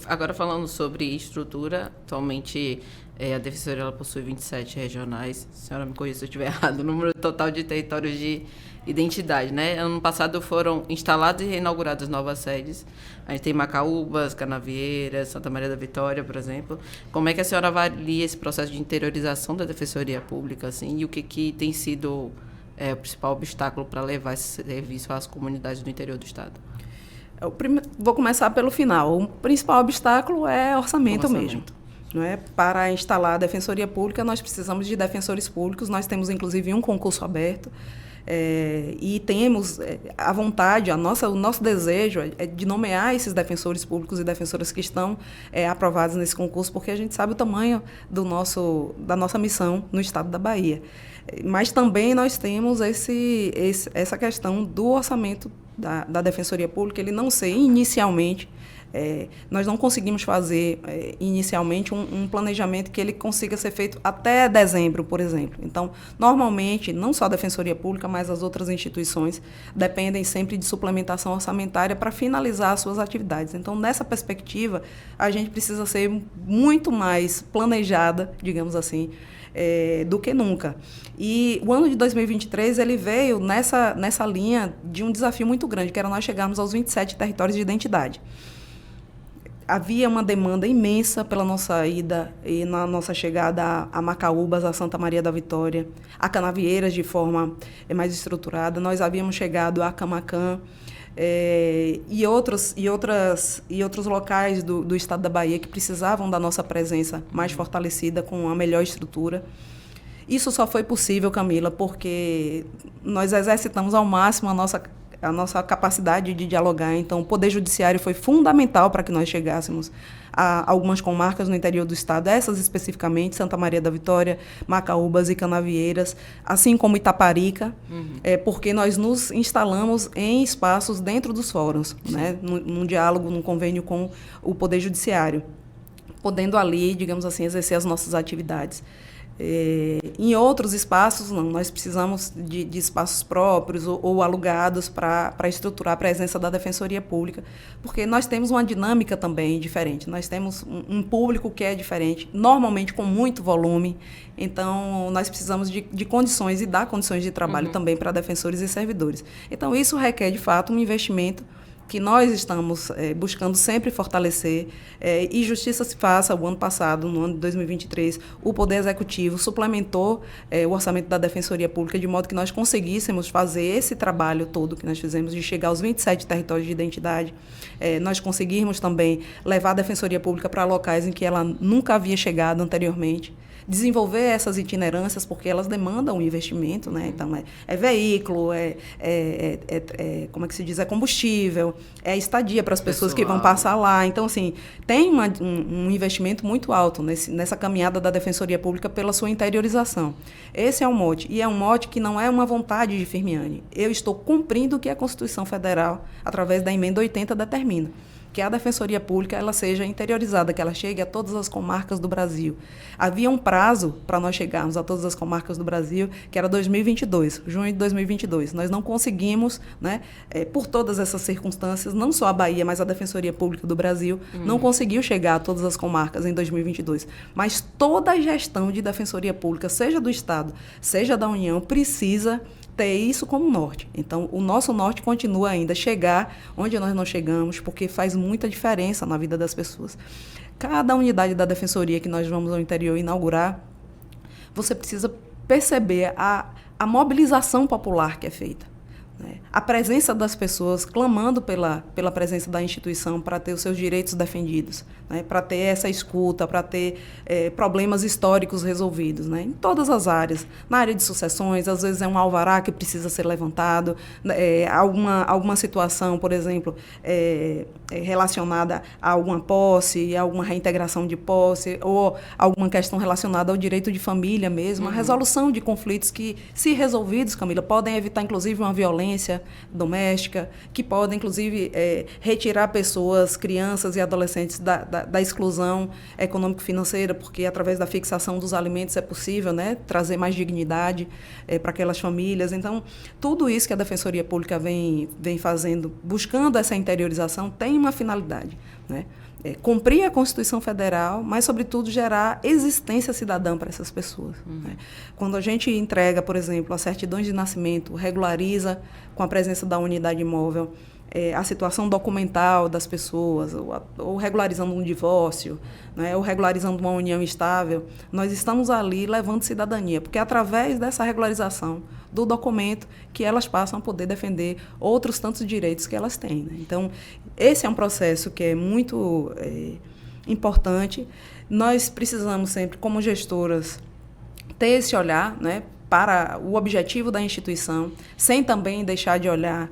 Agora falando sobre estrutura, atualmente a Defensoria ela possui 27 regionais, a senhora me corrija se eu estiver errado, o número total de territórios de identidade, né? Ano passado foram instaladas e reinauguradas novas sedes. A gente tem Macaúbas, Canavieiras, Santa Maria da Vitória, por exemplo. Como é que a senhora avalia esse processo de interiorização da Defensoria Pública, assim, e o que tem sido o principal obstáculo para levar esse serviço às comunidades do interior do Estado? Vou começar pelo final. O principal obstáculo é orçamento mesmo. Não é? Para instalar a Defensoria Pública, nós precisamos de defensores públicos. Nós temos, inclusive, um concurso aberto. E temos a vontade, o nosso desejo é de nomear esses defensores públicos e defensoras que estão aprovados nesse concurso, porque a gente sabe o tamanho da nossa missão no estado da Bahia. Mas também nós temos essa questão do orçamento da Defensoria Pública, ele não ser inicialmente, nós não conseguimos fazer inicialmente um planejamento que ele consiga ser feito até dezembro, por exemplo. Então, normalmente, não só a Defensoria Pública, mas as outras instituições dependem sempre de suplementação orçamentária para finalizar as suas atividades. Então, nessa perspectiva, a gente precisa ser muito mais planejada, digamos assim, do que nunca. E o ano de 2023 ele veio nessa linha de um desafio muito grande, que era nós chegarmos aos 27 territórios de identidade. Havia uma demanda imensa pela nossa ida e na nossa chegada a Macaúbas, a Santa Maria da Vitória, a Canavieiras de forma mais estruturada. Nós havíamos chegado a Camaquã, e outros locais do estado da Bahia que precisavam da nossa presença mais fortalecida, com uma melhor estrutura. Isso só foi possível, Camila, porque nós exercitamos ao máximo a nossa capacidade de dialogar. Então, o Poder Judiciário foi fundamental para que nós chegássemos a algumas comarcas no interior do estado, essas especificamente, Santa Maria da Vitória, Macaúbas e Canavieiras, assim como Itaparica, porque nós nos instalamos em espaços dentro dos fóruns, né, num diálogo, num convênio com o Poder Judiciário, podendo ali, digamos assim, exercer as nossas atividades. Em outros espaços, não, nós precisamos de espaços próprios ou alugados para estruturar a presença da Defensoria Pública, porque nós temos uma dinâmica também diferente, nós temos um público que é diferente, normalmente com muito volume, então nós precisamos de condições e dar condições de trabalho também para defensores e servidores. Então isso requer, de fato, um investimento que nós estamos buscando sempre fortalecer, e justiça se faça. O ano passado, no ano de 2023, o Poder Executivo suplementou o orçamento da Defensoria Pública de modo que nós conseguíssemos fazer esse trabalho todo que nós fizemos de chegar aos 27 territórios de identidade. Nós conseguimos também levar a Defensoria Pública para locais em que ela nunca havia chegado anteriormente, desenvolver essas itinerâncias, porque elas demandam um investimento, né? Então, é veículo, como é que se diz? É combustível, é estadia para as pessoas que vão passar lá. Então, assim, tem um investimento muito alto nessa caminhada da Defensoria Pública pela sua interiorização. Esse é um mote, e é um mote que não é uma vontade de Firmiani. Eu estou cumprindo o que a Constituição Federal, através da emenda 80, determina, que a Defensoria Pública ela seja interiorizada, que ela chegue a todas as comarcas do Brasil. Havia um prazo para nós chegarmos a todas as comarcas do Brasil, que era 2022, junho de 2022. Nós não conseguimos, né, por todas essas circunstâncias, não só a Bahia, mas a Defensoria Pública do Brasil não conseguiu chegar a todas as comarcas em 2022. Mas toda a gestão de Defensoria Pública, seja do Estado, seja da União, precisa ter isso como norte. Então, o nosso norte continua ainda chegar onde nós não chegamos, porque faz muita diferença na vida das pessoas. Cada unidade da Defensoria que nós vamos ao interior inaugurar, você precisa perceber a mobilização popular que é feita, né? A presença das pessoas clamando pela presença da instituição para ter os seus direitos defendidos, né? Para ter essa escuta, para ter problemas históricos resolvidos, né? Em todas as áreas. Na área de sucessões, às vezes é um alvará que precisa ser levantado, alguma situação, por exemplo, relacionada a alguma posse, a alguma reintegração de posse, ou alguma questão relacionada ao direito de família mesmo, a resolução de conflitos que, se resolvidos, Camila, podem evitar, inclusive, uma violência doméstica, que podem, inclusive, retirar pessoas, crianças e adolescentes da exclusão econômico-financeira, porque através da fixação dos alimentos é possível, né, trazer mais dignidade para aquelas famílias. Então, tudo isso que a Defensoria Pública vem fazendo, buscando essa interiorização, tem uma finalidade, né? Cumprir a Constituição Federal, mas, sobretudo, gerar existência cidadã para essas pessoas. Né? Quando a gente entrega, por exemplo, as certidões de nascimento, regulariza com a presença da unidade imóvel a situação documental das pessoas, ou regularizando um divórcio, né, ou regularizando uma união estável, nós estamos ali levando cidadania, porque é através dessa regularização do documento que elas passam a poder defender outros tantos direitos que elas têm. Né? Então, esse é um processo que é muito importante. Nós precisamos sempre, como gestoras, ter esse olhar, né, para o objetivo da instituição, sem também deixar de olhar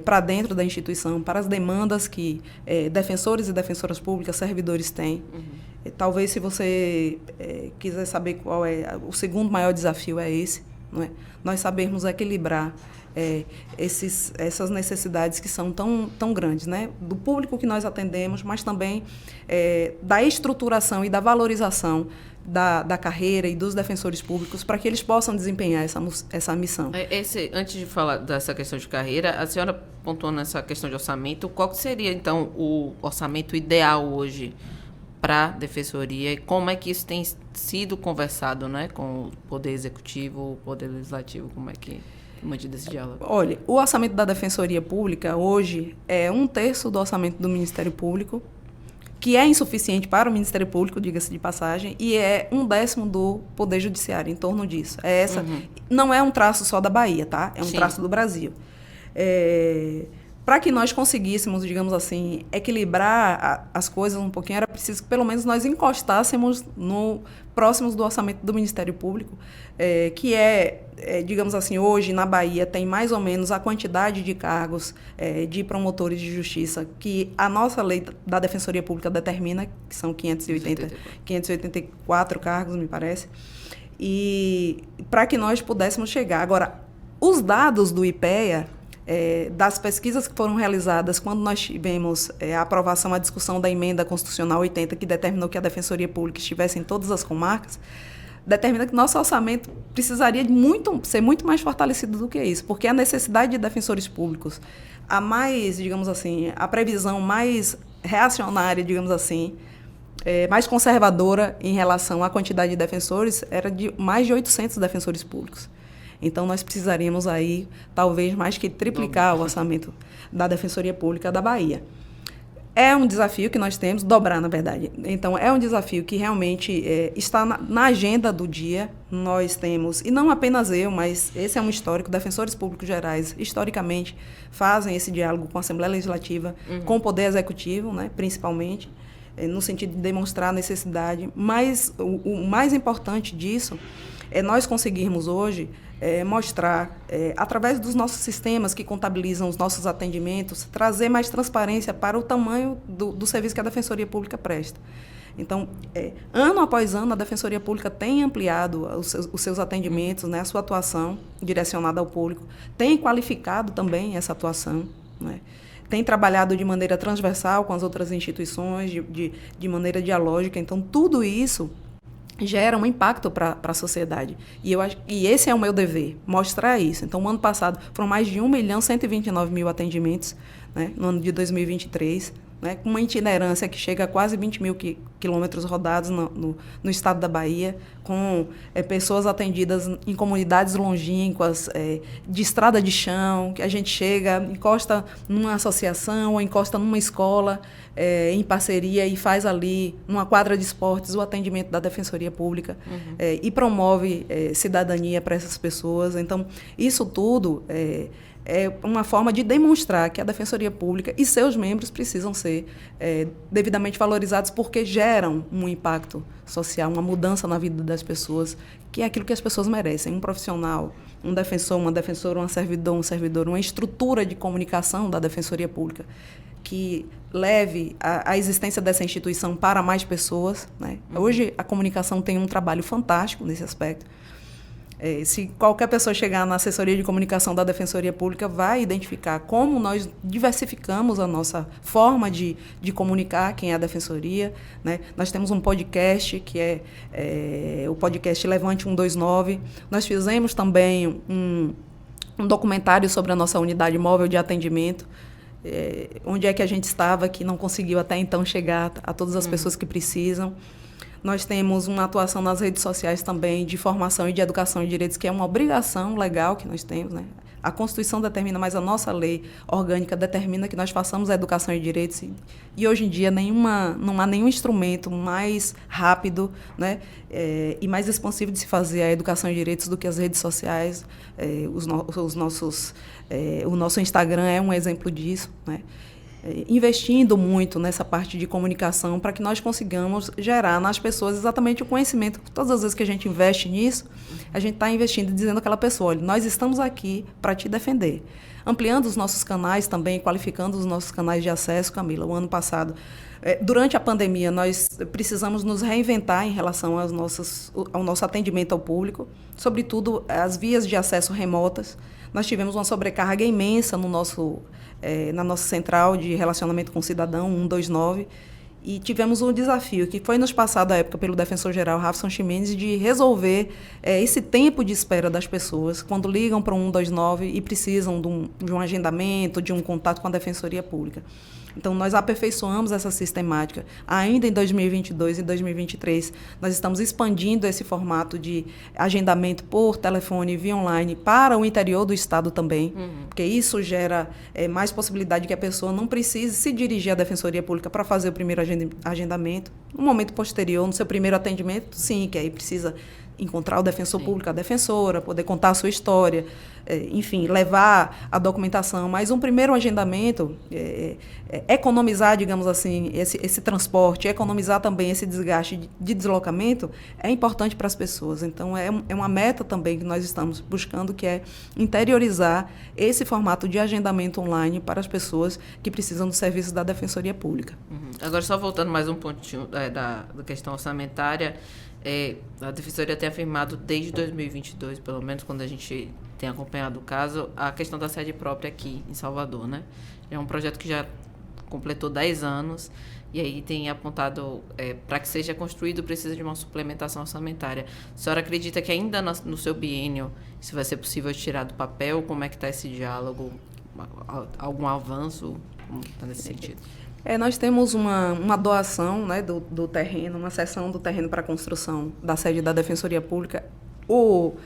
para dentro da instituição, para as demandas que defensores e defensoras públicas, servidores têm. Talvez, se você quiser saber qual é o segundo maior desafio, é esse, não é? Nós sabermos equilibrar essas necessidades que são tão grandes, né? Do público que nós atendemos, mas também da estruturação e da valorização da carreira e dos defensores públicos para que eles possam desempenhar essa missão. Antes de falar dessa questão de carreira, a senhora pontuou nessa questão de orçamento. Qual seria, então, o orçamento ideal hoje para a Defensoria e como é que isso tem sido conversado, né, com o Poder Executivo, o Poder Legislativo? Como é que mantido esse diálogo? Olha, o orçamento da Defensoria Pública hoje é 1/3 do orçamento do Ministério Público, que é insuficiente para o Ministério Público, diga-se de passagem, e é 1/10 do Poder Judiciário, em torno disso. Não é um traço só da Bahia, tá? É um traço do Brasil. Para que nós conseguíssemos, digamos assim, equilibrar as coisas um pouquinho, era preciso que pelo menos nós encostássemos próximos do orçamento do Ministério Público, que digamos assim, hoje na Bahia tem mais ou menos a quantidade de cargos de promotores de justiça que a nossa lei da Defensoria Pública determina, que são 584 cargos, me parece, e para que nós pudéssemos chegar. Agora, os dados do IPEA, das pesquisas que foram realizadas quando nós tivemos a aprovação, a discussão da emenda constitucional 80, que determinou que a Defensoria Pública estivesse em todas as comarcas, determina que nosso orçamento precisaria ser muito mais fortalecido do que isso, porque a necessidade de defensores públicos, digamos assim, a previsão mais reacionária, digamos assim, mais conservadora em relação à quantidade de defensores, era de mais de 800 defensores públicos. Então, nós precisaríamos aí, talvez, mais que triplicar o orçamento da Defensoria Pública da Bahia. É um desafio que nós temos, dobrar, na verdade. Então, é um desafio que realmente está na agenda do dia. Nós temos, e não apenas eu, mas esse é um histórico, defensores públicos gerais, historicamente, fazem esse diálogo com a Assembleia Legislativa, com o Poder Executivo, né, principalmente, no sentido de demonstrar a necessidade. Mas o mais importante disso é nós conseguirmos hoje mostrar, através dos nossos sistemas que contabilizam os nossos atendimentos, trazer mais transparência para o tamanho do serviço que a Defensoria Pública presta. Então, ano após ano, a Defensoria Pública tem ampliado os seus atendimentos, né, a sua atuação direcionada ao público, tem qualificado também essa atuação, né, tem trabalhado de maneira transversal com as outras instituições, de maneira dialógica. Então, tudo isso gera um impacto para a sociedade. E esse é o meu dever, mostrar isso. Então, no ano passado, foram mais de 1.129.000 atendimentos, né, no ano de 2023, né, com uma itinerância que chega a quase 20.000 quilômetros rodados no estado da Bahia, com pessoas atendidas em comunidades longínquas, de estrada de chão, que a gente chega, encosta numa associação ou encosta numa escola em parceria e faz ali, numa quadra de esportes, o atendimento da Defensoria Pública e promove cidadania para essas pessoas. Então, isso tudo é uma forma de demonstrar que a Defensoria Pública e seus membros precisam ser devidamente valorizados, porque geram um impacto social, uma mudança na vida das pessoas, que é aquilo que as pessoas merecem. Um profissional, um defensor, uma defensora, um servidor, uma estrutura de comunicação da Defensoria Pública que leve a existência dessa instituição para mais pessoas, né? Hoje, a comunicação tem um trabalho fantástico nesse aspecto. Se qualquer pessoa chegar na assessoria de comunicação da Defensoria Pública, vai identificar como nós diversificamos a nossa forma de comunicar quem é a Defensoria, né? Nós temos um podcast, que é o podcast Levante 129. Nós fizemos também um documentário sobre a nossa unidade móvel de atendimento, onde é que a gente estava, que não conseguiu até então chegar a todas as pessoas que precisam. Nós temos uma atuação nas redes sociais também de formação e de educação de direitos, que é uma obrigação legal que nós temos, né? A Constituição determina, mas a nossa lei orgânica determina que nós façamos a educação de direitos. E hoje em dia não há nenhum instrumento mais rápido, né, e mais expansivo de se fazer a educação de direitos do que as redes sociais. O nosso Instagram é um exemplo disso, né? Investindo muito nessa parte de comunicação para que nós consigamos gerar nas pessoas exatamente o conhecimento. Todas as vezes que a gente investe nisso, a gente está investindo e dizendo àquela pessoa, olha, nós estamos aqui para te defender. Ampliando os nossos canais também, qualificando os nossos canais de acesso, Camila. O ano passado, durante a pandemia, nós precisamos nos reinventar em relação ao nosso atendimento ao público, sobretudo as vias de acesso remotas. Nós tivemos uma sobrecarga imensa na nossa central de relacionamento com o cidadão, 129, e tivemos um desafio que foi nos passado à época pelo defensor-geral Rafson Ximenes de resolver esse tempo de espera das pessoas quando ligam para o 129 e precisam de um agendamento, de um contato com a Defensoria Pública. Então, nós aperfeiçoamos essa sistemática. Ainda em 2022 e 2023, nós estamos expandindo esse formato de agendamento por telefone e via online para o interior do Estado também, porque isso gera mais possibilidade de que a pessoa não precise se dirigir à Defensoria Pública para fazer o primeiro agendamento. No momento posterior, no seu primeiro atendimento, sim, que aí precisa encontrar o defensor público, a defensora, poder contar a sua história, enfim, levar a documentação. Mas um primeiro agendamento, economizar, digamos assim, esse transporte, economizar também esse desgaste de deslocamento, é importante para as pessoas. Então, é uma meta também que nós estamos buscando, que é interiorizar esse formato de agendamento online para as pessoas que precisam dos serviços da Defensoria Pública. Agora, só voltando mais um pontinho da questão orçamentária, a Defensoria tem afirmado desde 2022, pelo menos quando a gente tem acompanhado o caso, a questão da sede própria aqui em Salvador, né? É um projeto que já completou 10 anos e aí tem apontado, para que seja construído, precisa de uma suplementação orçamentária. A senhora acredita que ainda no seu biênio isso vai ser possível tirar do papel? Como é que está esse diálogo? Algum avanço? Como está nesse sentido? Nós temos uma doação, né, do terreno, uma cessão do terreno para a construção da sede da Defensoria Pública. O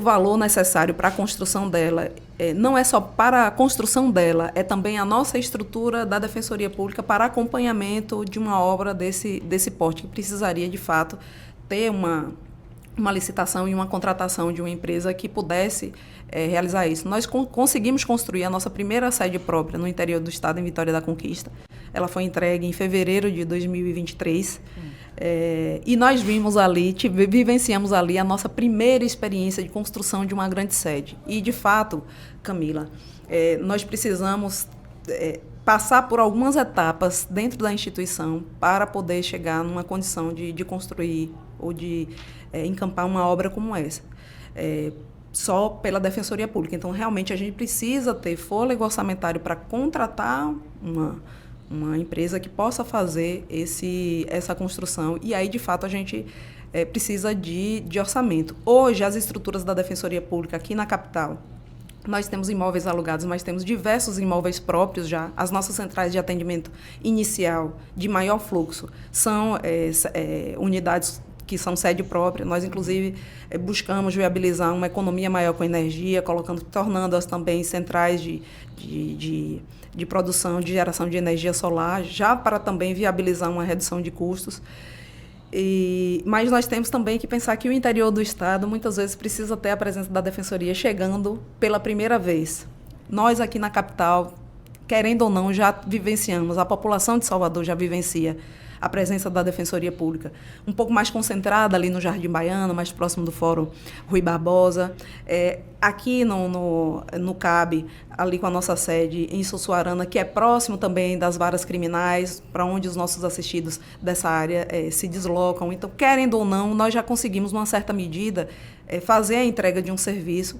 valor necessário para a construção dela não é só para a construção dela, é também a nossa estrutura da Defensoria Pública para acompanhamento de uma obra desse porte, que precisaria, de fato, ter uma licitação e uma contratação de uma empresa que pudesse realizar isso. Nós conseguimos construir a nossa primeira sede própria no interior do estado, em Vitória da Conquista. Ela foi entregue em fevereiro de 2023. E nós vivenciamos ali a nossa primeira experiência de construção de uma grande sede. E, de fato, Camila, nós precisamos passar por algumas etapas dentro da instituição para poder chegar numa condição de construir ou de encampar uma obra como essa, só pela Defensoria Pública. Então, realmente, a gente precisa ter fôlego orçamentário para contratar uma empresa que possa fazer essa construção. E aí, de fato, a gente precisa de orçamento. Hoje, as estruturas da Defensoria Pública aqui na capital, nós temos imóveis alugados, mas temos diversos imóveis próprios já. As nossas centrais de atendimento inicial, de maior fluxo, são unidades que são sede própria. Nós, inclusive, buscamos viabilizar uma economia maior com energia, tornando-as também centrais de produção, de geração de energia solar, já para também viabilizar uma redução de custos. Mas nós temos também que pensar que o interior do Estado, muitas vezes, precisa ter a presença da Defensoria chegando pela primeira vez. Nós, aqui na capital, querendo ou não, já vivenciamos, a população de Salvador já vivencia a presença da Defensoria Pública, um pouco mais concentrada ali no Jardim Baiano, mais próximo do Fórum Rui Barbosa. Aqui no CAB, ali com a nossa sede em Sussuarana, que é próximo também das varas criminais, para onde os nossos assistidos dessa área se deslocam. Então, querendo ou não, nós já conseguimos, numa certa medida, fazer a entrega de um serviço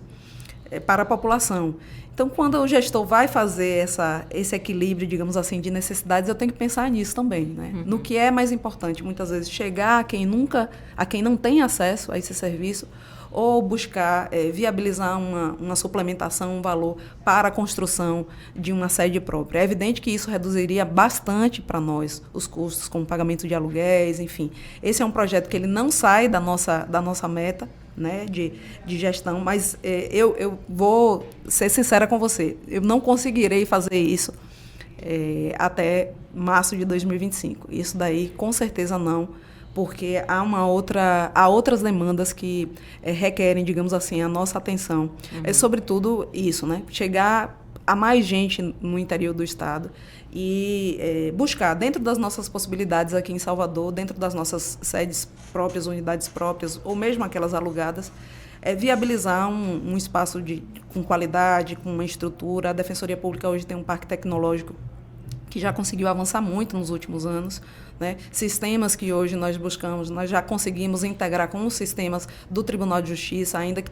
para a população. Então, quando o gestor vai fazer esse equilíbrio, digamos assim, de necessidades, eu tenho que pensar nisso também, né? No que é mais importante, muitas vezes, chegar a quem não tem acesso a esse serviço, ou buscar viabilizar uma suplementação, um valor para a construção de uma sede própria. É evidente que isso reduziria bastante para nós os custos com o pagamento de aluguéis, enfim. Esse é um projeto que ele não sai da nossa meta, né, de gestão, mas eu vou ser sincera com você, eu não conseguirei fazer isso até março de 2025. Isso daí, com certeza não, porque há outras demandas que requerem, digamos assim, a nossa atenção. É sobretudo isso, né? Chegar a mais gente no interior do estado e buscar, dentro das nossas possibilidades aqui em Salvador, dentro das nossas sedes próprias, unidades próprias, ou mesmo aquelas alugadas, viabilizar um espaço com qualidade, com uma estrutura. A Defensoria Pública hoje tem um parque tecnológico que já conseguiu avançar muito nos últimos anos, né? Sistemas que hoje nós buscamos, nós já conseguimos integrar com os sistemas do Tribunal de Justiça, ainda que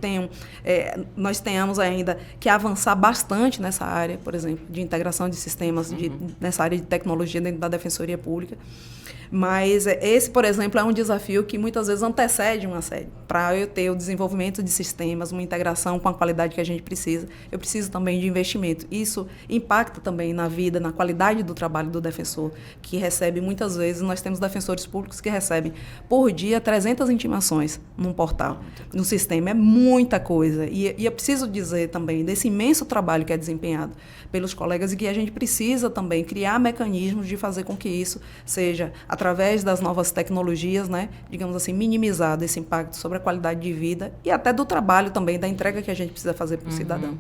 nós tenhamos ainda que avançar bastante nessa área, por exemplo, de integração de sistemas, nessa área de tecnologia dentro da Defensoria Pública. Mas esse, por exemplo, é um desafio que muitas vezes antecede uma sede. Para eu ter o desenvolvimento de sistemas, uma integração com a qualidade que a gente precisa, eu preciso também de investimento. Isso impacta também na vida, na qualidade do trabalho do defensor, que recebe muitas vezes, nós temos defensores públicos que recebem por dia 300 intimações num portal, no sistema. É muita coisa. E eu preciso dizer também desse imenso trabalho que é desempenhado pelos colegas e que a gente precisa também criar mecanismos de fazer com que isso seja, através das novas tecnologias, né, digamos assim, minimizado esse impacto sobre a qualidade de vida e até do trabalho também, da entrega que a gente precisa fazer para o cidadão.